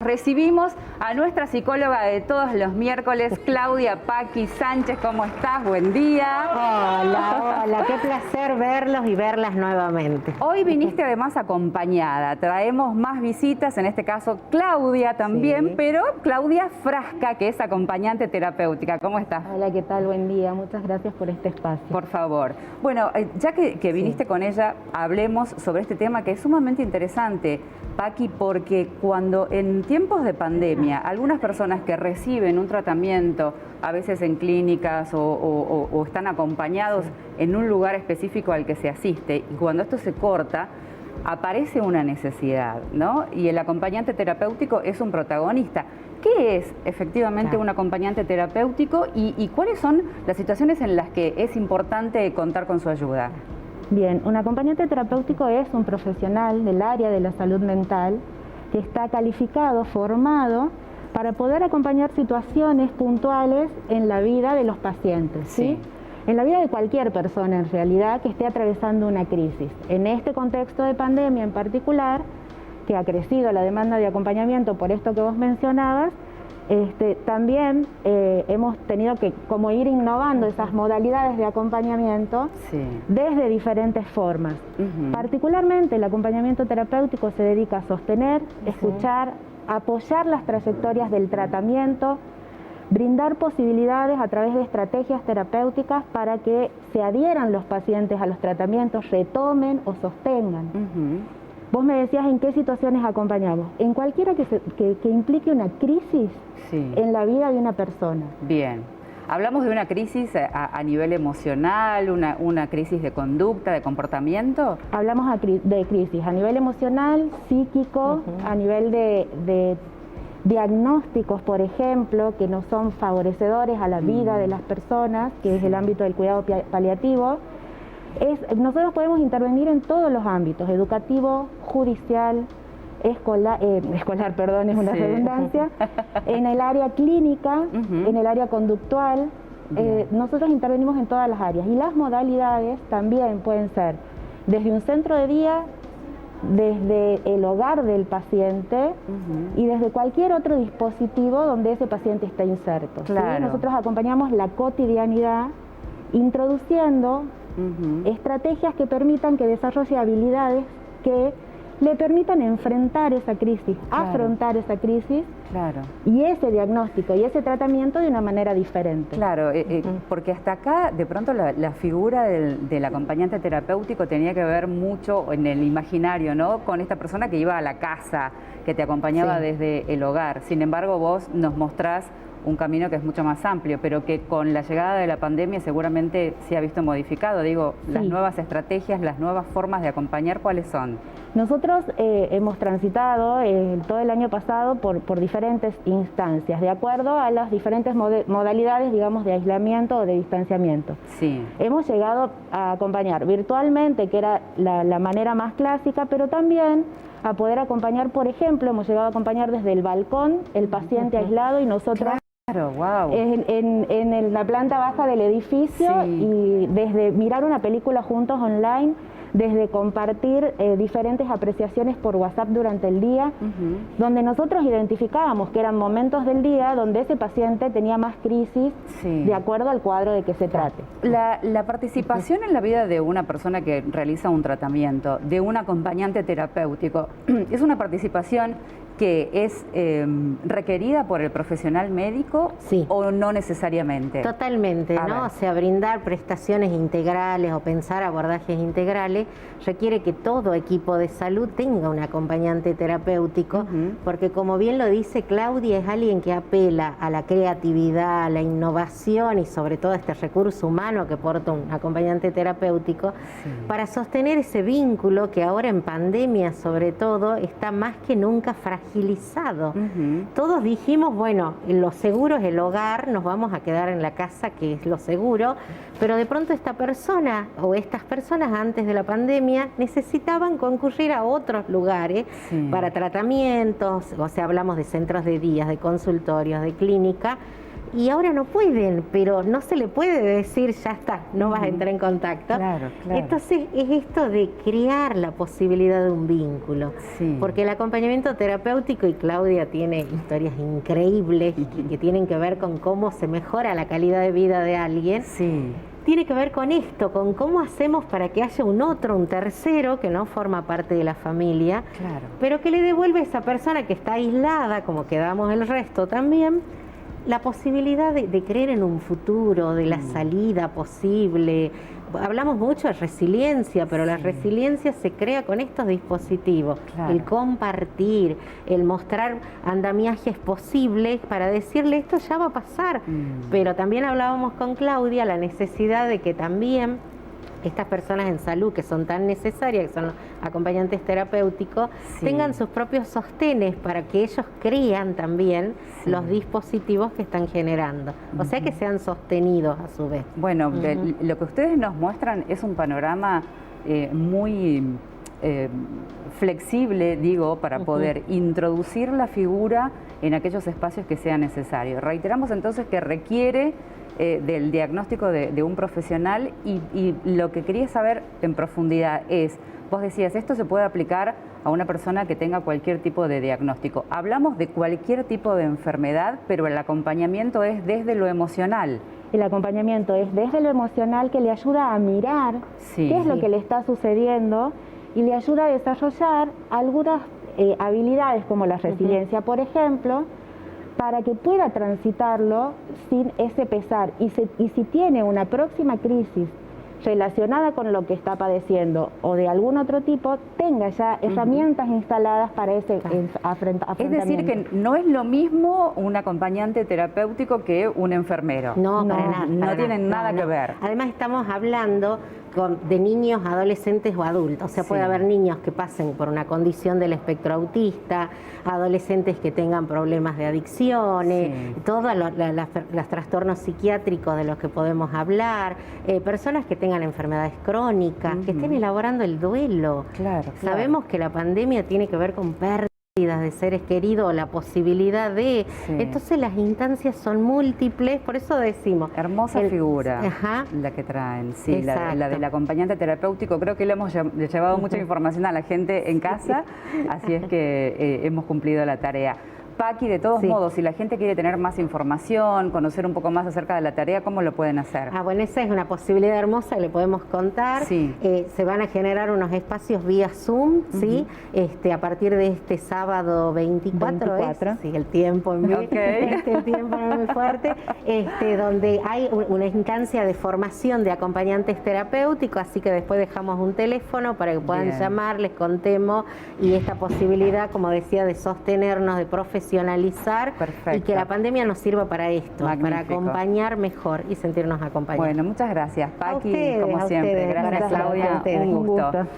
Recibimos a nuestra psicóloga de todos los miércoles, Claudia Paqui Sánchez. ¿Cómo estás? Buen día. Hola, hola, qué placer verlos y verlas nuevamente. Hoy viniste además acompañada. Traemos más visitas, en este caso Claudia también, Sí. pero Claudia Frasca, que es acompañante terapéutica. ¿Cómo estás? Hola, ¿qué tal? Buen día. Muchas gracias por este espacio. Por favor. Bueno, ya que viniste con ella, hablemos sobre este tema que es sumamente interesante, Paqui, porque cuando en tiempos de pandemia, algunas personas que reciben un tratamiento, a veces en clínicas o están acompañados en un lugar específico al que se asiste, y cuando esto se corta, aparece una necesidad, ¿no? Y el acompañante terapéutico es un protagonista. ¿Qué es efectivamente un acompañante terapéutico y cuáles son las situaciones en las que es importante contar con su ayuda? Bien, un acompañante terapéutico es un profesional del área de la salud mental que está calificado, formado para poder acompañar situaciones puntuales en la vida de los pacientes, ¿sí? En la vida de cualquier persona en realidad que esté atravesando una crisis. En este contexto de pandemia en particular, que ha crecido la demanda de acompañamiento por esto que vos mencionabas, también hemos tenido que como ir innovando esas modalidades de acompañamiento desde diferentes formas. Particularmente el acompañamiento terapéutico se dedica a sostener, escuchar, apoyar las trayectorias del tratamiento, brindar posibilidades a través de estrategias terapéuticas para que se adhieran los pacientes a los tratamientos, retomen o sostengan. Vos me decías en qué situaciones acompañamos. En cualquiera que implique una crisis en la vida de una persona. Bien. ¿Hablamos de una crisis a nivel emocional, una crisis de conducta, de comportamiento? Hablamos de crisis a nivel emocional, psíquico, a nivel de diagnósticos, por ejemplo, que no son favorecedores a la vida de las personas, que es el ámbito del cuidado paliativo. Nosotros podemos intervenir en todos los ámbitos, educativo, judicial, escolar, perdón, es una redundancia, en el área clínica, en el área conductual. Nosotros intervenimos en todas las áreas y las modalidades también pueden ser desde un centro de día, desde el hogar del paciente y desde cualquier otro dispositivo donde ese paciente está inserto. Claro. ¿Sí? Nosotros acompañamos la cotidianidad introduciendo estrategias que permitan que desarrolle habilidades que le permitan enfrentar esa crisis, afrontar esa crisis y ese diagnóstico y ese tratamiento de una manera diferente. Claro, porque hasta acá de pronto la figura del acompañante terapéutico tenía que ver mucho en el imaginario, ¿no? Con esta persona que iba a la casa, que te acompañaba desde el hogar. Sin embargo, vos nos mostrás un camino que es mucho más amplio, pero que con la llegada de la pandemia seguramente se ha visto modificado. Digo, las nuevas estrategias, las nuevas formas de acompañar, ¿cuáles son? Nosotros hemos transitado todo el año pasado por diferentes instancias, de acuerdo a las diferentes modalidades, digamos, de aislamiento o de distanciamiento. Hemos llegado a acompañar virtualmente, que era la manera más clásica, pero también a poder acompañar, por ejemplo, hemos llegado a acompañar desde el balcón el paciente aislado y nosotros en la planta baja del edificio y desde mirar una película juntos online, desde compartir diferentes apreciaciones por WhatsApp durante el día, donde nosotros identificábamos que eran momentos del día donde ese paciente tenía más crisis de acuerdo al cuadro de que se trate. La participación en la vida de una persona que realiza un tratamiento, de un acompañante terapéutico, ¿es una participación que es requerida por el profesional médico o no necesariamente? Totalmente, ¿no? O sea, brindar prestaciones integrales o pensar abordajes integrales requiere que todo equipo de salud tenga un acompañante terapéutico, porque como bien lo dice Claudia, es alguien que apela a la creatividad, a la innovación y sobre todo a este recurso humano que porta un acompañante terapéutico para sostener ese vínculo que ahora en pandemia sobre todo está más que nunca fragilizado. Todos dijimos, bueno, lo seguro es el hogar, nos vamos a quedar en la casa, que es lo seguro, pero de pronto esta persona o estas personas antes de la pandemia necesitaban concurrir a otros lugares para tratamientos, o sea, hablamos de centros de días, de consultorios, de clínica, y ahora no pueden, pero no se le puede decir, ya está, no vas a entrar en contacto. Claro, claro. Entonces es esto de crear la posibilidad de un vínculo, Sí. porque el acompañamiento terapéutico, y Claudia tiene historias increíbles que tienen que ver con cómo se mejora la calidad de vida de alguien, Sí. tiene que ver con esto, con cómo hacemos para que haya un otro, un tercero, que no forma parte de la familia, Claro. pero que le devuelve a esa persona que está aislada, como quedamos el resto también, la posibilidad de creer en un futuro, de la salida posible. Hablamos mucho de resiliencia, pero la resiliencia se crea con estos dispositivos. Claro. El compartir, el mostrar andamiajes posibles para decirle esto ya va a pasar. Pero también hablábamos con Claudia la necesidad de que también estas personas en salud que son tan necesarias, que son los acompañantes terapéuticos, Sí. tengan sus propios sostenes para que ellos crean también Sí. los dispositivos que están generando. O sea, que sean sostenidos a su vez. Bueno, lo que ustedes nos muestran es un panorama muy flexible, digo, para poder introducir la figura en aquellos espacios que sea necesario. Reiteramos entonces que requiere del diagnóstico de un profesional y lo que quería saber en profundidad es, vos decías, esto se puede aplicar a una persona que tenga cualquier tipo de diagnóstico. Hablamos de cualquier tipo de enfermedad, pero el acompañamiento es desde lo emocional. El acompañamiento es desde lo emocional, que le ayuda a mirar Sí. qué es lo que le está sucediendo y le ayuda a desarrollar algunas habilidades como la resiliencia, por ejemplo, para que pueda transitarlo sin ese pesar. Y si tiene una próxima crisis relacionada con lo que está padeciendo o de algún otro tipo, tenga ya herramientas instaladas para ese afrontamiento. Es decir, que no es lo mismo un acompañante terapéutico que un enfermero. No, para nada. No para tienen nada que no. ver. Además estamos hablando de niños, adolescentes o adultos. O sea, puede haber niños que pasen por una condición del espectro autista, adolescentes que tengan problemas de adicciones, todos los trastornos psiquiátricos de los que podemos hablar, personas que tengan enfermedades crónicas, que estén elaborando el duelo. Claro, claro. Sabemos que la pandemia tiene que ver con pérdidas de seres queridos, la posibilidad de... Entonces las instancias son múltiples, por eso decimos... Hermosa figura la que traen, sí, la del acompañante terapéutico. Creo que le hemos llevado mucha información a la gente en casa, así es que hemos cumplido la tarea. Paqui, de todos modos, si la gente quiere tener más información, conocer un poco más acerca de la tarea, ¿cómo lo pueden hacer? Ah, bueno, esa es una posibilidad hermosa que le podemos contar. Sí. Se van a generar unos espacios vía Zoom, ¿sí? A partir de este sábado 24. Sí, el tiempo en mí, el tiempo no es muy fuerte, donde hay una instancia de formación de acompañantes terapéuticos, así que después dejamos un teléfono para que puedan llamar, les contemos, y esta posibilidad, como decía, de sostenernos, de profesionalizar y que la pandemia nos sirva para esto, para acompañar mejor y sentirnos acompañados. Bueno, muchas gracias, Paqui, A ustedes, como siempre. Gracias, Claudia, a ustedes. un gusto.